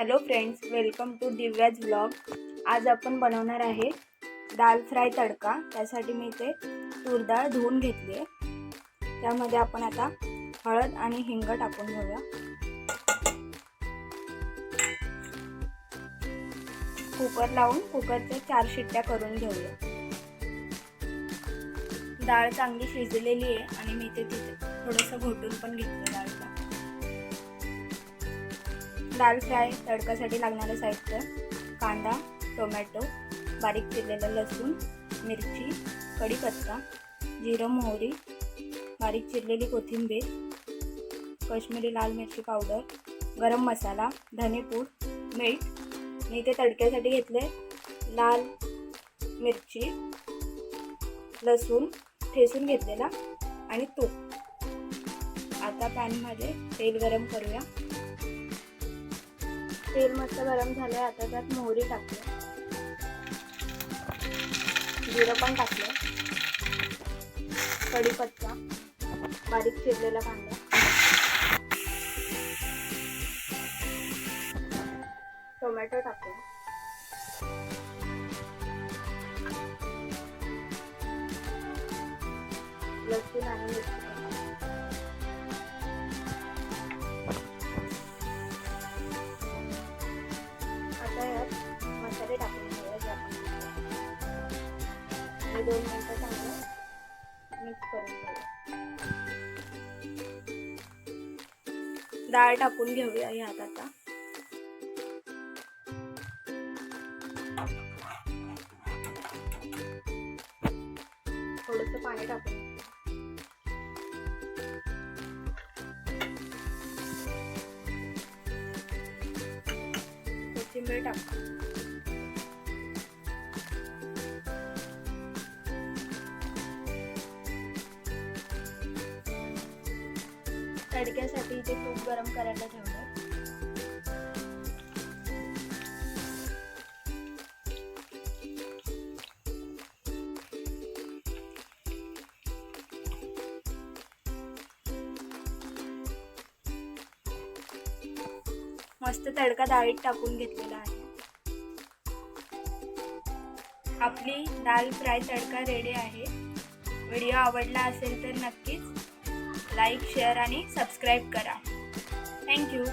Hello friends, welcome to Divya's vlog. आज आपण बनवणार आहे दाल फ्राय तडका। त्यासाठी मी इथे तूर डाळ धुवून घेतली आहे। त्यामध्ये आपण आता हळद आणि हिंग टाकून घेऊया। कुकर लावून कुकरच्या 4 शिट्ट्या करून घेऊया। डाळ चांगली शिजलेली आहे आणि मी इथे थोडंसं घोटून पण घेतलं डाळला। दाल फ्राय तडकासाठी लागणारे साहित्य: कांदा, टोमॅटो, बारीक चिरलेलं लसूण, मिरची, कढीपत्ता, जिरं, मोहरी, बारीक चिरलेली कोथिंबीर, काश्मीरी लाल मिरची पावडर, गरम मसाला, धनेपूड, मीठ। मी इथे तडक्यासाठी घेतले लाल मिरची, लसूण ठेचून घेतलेला आणि तूप। आता पॅनमध्ये तेल गरम करूया। तेल मस्त गरम झाले। आता त्यात मोहरी टाकूया, जिरं पण टाकलं, कढीपत्ता, बारीक चिरलेला कांदा, टोमॅटो टाकूया, लसूण आणि मिरची मसाले टाकून घेऊया। जे आपण 2 मिनिटं चांगलं मिक्स करून घेऊया। डाळ टाकून घेऊया यात आता। थोडंसं पाणी टाकून कोथिंबीर टाकू। तडक्यासाठी इथे तूप गरम करायला ठेवलं। मस्त तडका डाळीत टाकून घेतलेला आहे। आपली दाल फ्राय तडका रेडी आहे। व्हिडिओ आवडला असेल तर नक्कीच लाईक, शेअर आणि सबस्क्राईब करा। थँक्यू।